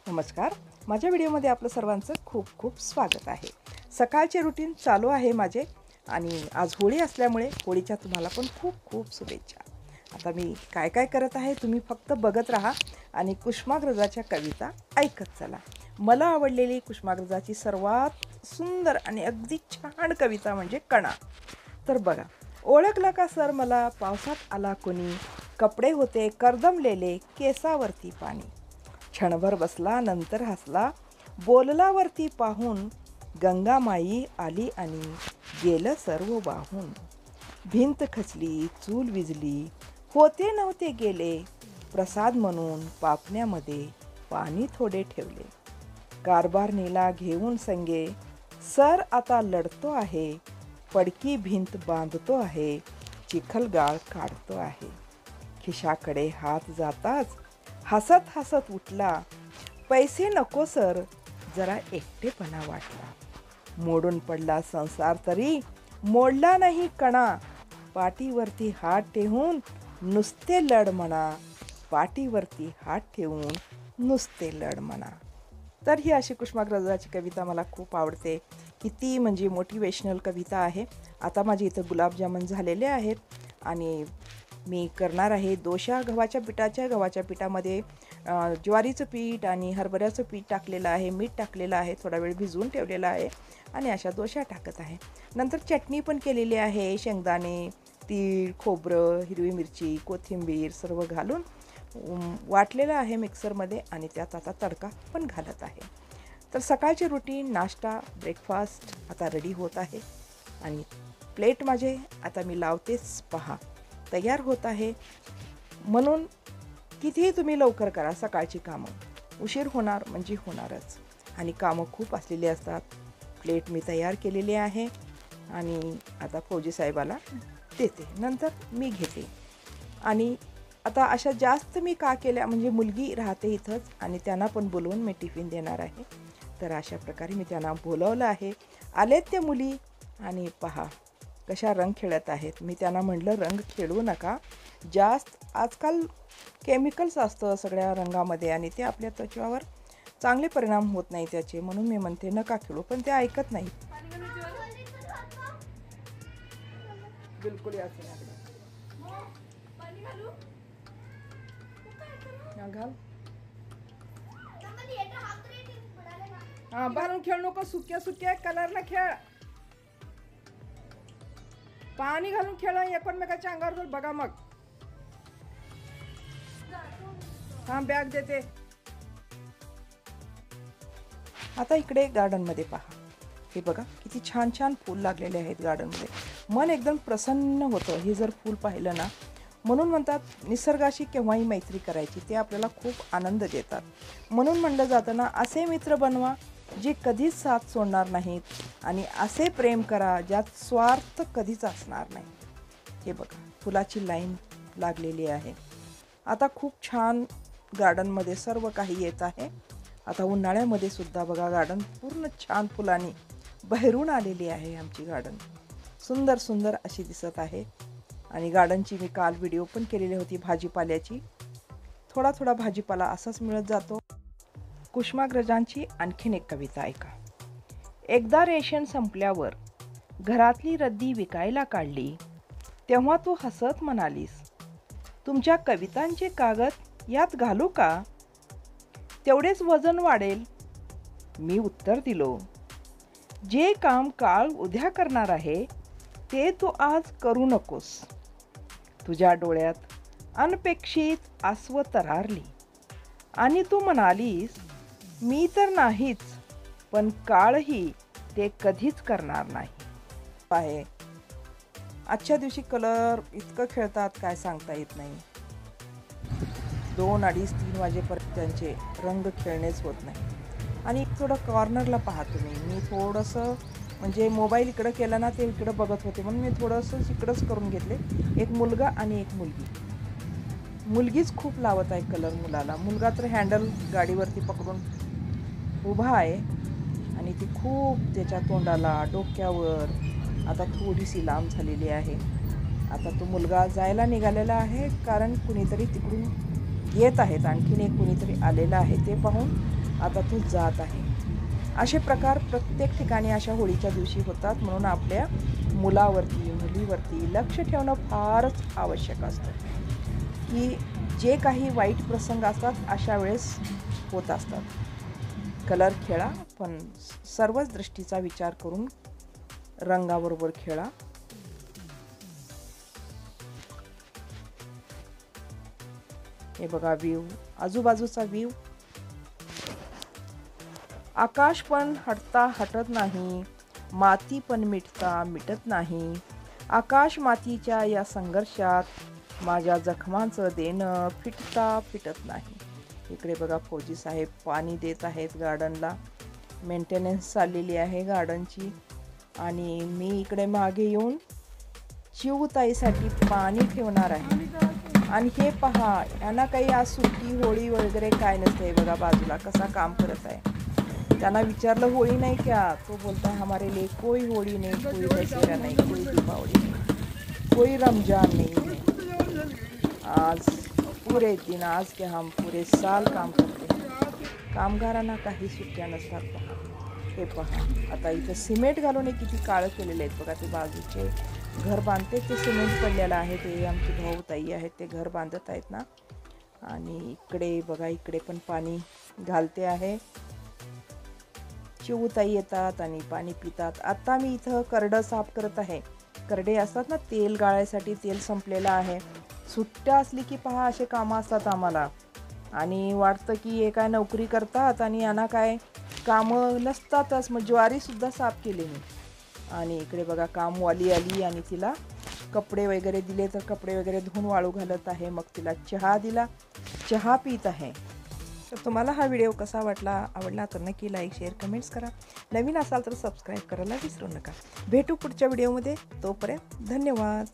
नमस्कार, माझ्या व्हिडिओमध्ये आपलं सर्वांचं खूप खूप स्वागत आहे। सकाळचे रुटीन चालू आहे माझे आणि आज होळी असल्यामुळे होळीच्या तुम्हाला पण खूप खूप शुभेच्छा। आता मी काय काय करत आहे तुम्ही फक्त बघत राहा आणि कुसुमाग्रजाच्या कविता ऐकत चला। मला आवडलेली कुसुमाग्रजाची सर्वात सुंदर आणि अगदी छान कविता म्हणजे कणा। तर बघा, ओळखलं का सर मला, पावसात आला कोणी, कपडे होते करदमलेले, केसावरती पाणी, क्षणभर बसला नंतर हसला, बोलला वरती पाहून, गंगामाई आली आणि गेलं सर्व वाहून, भिंत खचली चूल विजली, होते नव्हते गेले, प्रसाद म्हणून पापण्यामध्ये पाणी थोडे ठेवले, कारभार नेला घेऊन संगे, सर आता लढतो आहे, पडकी भिंत बांधतो आहे, चिखलगाळ काढतो आहे, खिशाकडे हात जाताच हसत हसत उठला, पैसे नको सर जरा एकटेपणा वाटला, मोडून पडला संसार तरी मोडला नाही कणा, पाठीवरती हात ठेवून नुसते लढ म्हणा, पाठीवरती हात ठेवून नुसते लढ म्हणा। तर ही अशी कुसुमाग्रजाची कविता मला खूप आवडते। किती म्हणजे मोटिवेशनल कविता आहे। आता माझे इथं गुलाबजामुन झालेले आहेत आणि मी करणार आहे दोशा गव्हाच्या पिठामध्ये ज्वारीचं पीठ आणि हरभऱ्याचं पीठ टाकलेलं आहे, मीठ टाकलेलं आहे, थोडा वेळ भिजवून ठेवलेलं आहे आणि अशा दोशा टाकत आहे। नंतर चटणी पण केलेली आहे, शेंगदाणे, तीळ, खोबरं, हिरवी मिरची, कोथिंबीर सर्व घालून वाटलेलं आहे मिक्सरमध्ये आणि त्यात आता तडका पण घालत आहे। तर सकाळचे रुटीन, नाश्ता, ब्रेकफास्ट आता रेडी होत आहे आणि प्लेट माझे आता मी लावतेच पहा तयार होत आहे। म्हणून कितीही तुम्ही लवकर करा सकाळची कामं, उशीर होणार म्हणजे होणारच आणि कामं खूप असलेली असतात। प्लेट मी तयार केलेली आहे आणि आता फौजी साहेबाला देते, नंतर मी घेते। आणि आता अशा जास्त मी का केल्या म्हणजे मुलगी राहते इथंच आणि त्यांना पण बोलवून मी टिफिन देणार आहे। तर अशा प्रकारे मी त्यांना बोलवलं आहे, आलेत त्या मुली आणि पहा कशा रंग खेळत आहेत। मी त्यांना म्हटलं रंग खेळू नका, जास्त आजकाल केमिकल्स असतं सगळ्या रंगामध्ये आणि ते आपल्या त्वचेवर चांगले परिणाम होत नाही त्याचे, म्हणून मी म्हणते नका खेळू, पण ते ऐकत नाही। बिलकुल घाल बाहेरून खेळ नको, सुक्या सुक्या कलरला खेळ, पाणी घालून खेळा एकमेकाच्या अंगावर बघा। मग हा बॅग देते। आता इकडे गार्डनमध्ये पहा, हे बघा किती छान छान फूल लागलेले आहेत गार्डनमध्ये, मन एकदम प्रसन्न होतं हे जर फूल पाहिलं ना। म्हणून म्हणतात निसर्गाशी केव्हाही मैत्री करायची, ते आपल्याला खूप आनंद देतात। म्हणून म्हणलं जातं ना, असे मित्र बनवा जे कधीच साथ सोडणार नाहीत आणि असे प्रेम करा ज्यात स्वार्थ कधीच असणार नाही। हे बघा फुलाची लाईन लागलेली आहे। आता खूप छान गार्डनमध्ये सर्व काही येत आहे। आता उन्हाळ्यामध्ये सुद्धा बघा गार्डन पूर्ण छान फुलांनी बहरून आलेली आहे। आमची गार्डन सुंदर सुंदर अशी दिसत आहे आणि गार्डनची मी काल व्हिडिओ पण केलेली होती भाजीपाल्याची। थोडा थोडा भाजीपाला असाच मिळत जातो। कुसुमाग्रजांची आणखीन एक कविता ऐका। एकदा रेशन संपल्यावर घरातली रद्दी विकायला काढली, तेव्हा तू हसत म्हणालीस, तुमच्या कवितांचे कागद यात घालू का, तेवढेच वजन वाढेल। मी उत्तर दिलो, जे काम काळ उद्या करणार आहे ते तू आज करू नकोस। तुझ्या डोळ्यात अनपेक्षित आसव तरारली आणि तू म्हणालीस, मी तर नाहीच पण काळही ते कधीच करणार नाही आहे। आजच्या दिवशी कलर इतकं खेळतात काय सांगता येत नाही। 2, 2:30, 3 वाजेपर्यंत त्यांचे रंग खेळणेच होत नाही। आणि थोडं कॉर्नरला पहा तुम्ही, मी थोडंसं म्हणजे मोबाईल इकडं केला ना ते इकडं बघत होते म्हणून मी थोडंसं इकडंच करून घेतले। एक मुलगा आणि एक मुलगी, मुलगीच खूप लावत आहे कलर मुलाला, मुलगा तर हँडल गाडीवरती पकडून उभा आहे आणि ती खूप त्याच्या तोंडाला डोक्यावर आता थोडीशी लांब झालेली आहे। आता तो मुलगा जायला निघालेला आहे, कारण कुणीतरी तिकडून येत आहेत, आणखीन एक कुणीतरी आलेलं आहे ते पाहून आता तो जात आहे. असे प्रकार प्रत्येक ठिकाणी अशा होळीच्या दिवशी होतात. म्हणून आपल्या मुलावरती मुलीवरती लक्ष ठेवणं फारच आवश्यक असतं, की जे काही वाईट प्रसंग असतात अशा वेळेस होत असतात. कलर खेळा, पण सर्वच दृष्टीचा विचार करून रंगाबरोबर खेळा. हे बघा व्ह्यू, आजूबाजूचा व्ह्यू. आकाश पण हटत नाही, माती पण मिटत नाही. आकाश मातीच्या या संघर्षात माझ्या जखमांचं देणं फिटत नाही. इकडे बघा फौजी साहेब पाणी देत आहेत गार्डनला. मेंटेनन्स चाललेली आहे गार्डनची. आणि मी इकडे मागे येऊन चिवताईसाठी पाणी ठेवणार आहे. आणि हे पहा, यांना काही आज सुट्टी होळी वगैरे काय नसते. बघा बाजूला कसा काम करत आहे. त्यांना विचारलं होळी नहीं क्या, तो बोलता है हमारे लिए कोई होळी नहीं, कोई दशहरा नहीं, कोई दीपावली नहीं, कोई रमजान नहीं है. आज पूरे दिन, आज के हम पूरे साल काम करते हैं. कामगारांना काही सुट्ट्या नसतात. पहा हे पहा, आता इथं सिमेंट घालून हे किती काळं केलेले आहेत बघा. ते बाजूचे घर बांधते ते सिमेंट पडलेलं आहे. ते आमचे भाऊ ताई आहेत, ते घर बांधत आहेत ना. आणि इकडे बघा, इकडे पण पाणी घालते आहे. चिवताई येतात आणि पाणी पितात. आता मी इथं करडं साफ करत आहे. करडे असतात ना तेल गाळायसाठी, तेल संपलेलं आहे. सुट्ट्या असली की पहा असे कामं असतात आम्हाला. आणि वाटतं की हे काय नोकरी करतात आणि यांना काय कामं नसतातच. मग ज्वारीसुद्धा साफ केली मी. आणि इकडे बघा कामवाली आली आणि तिला कपडे वगैरे दिले, तर कपडे वगैरे धुवून वाळू घालत आहे. मग तिला चहा दिला, चहा पीत आहे. तर तुम्हाला हा व्हिडिओ कसा वाटला, आवडला तर नक्की लाईक शेअर कमेंट्स करा. नवीन असाल तर सबस्क्राईब करायला विसरू नका. भेटू पुढच्या व्हिडिओमध्ये. तोपर्यंत धन्यवाद.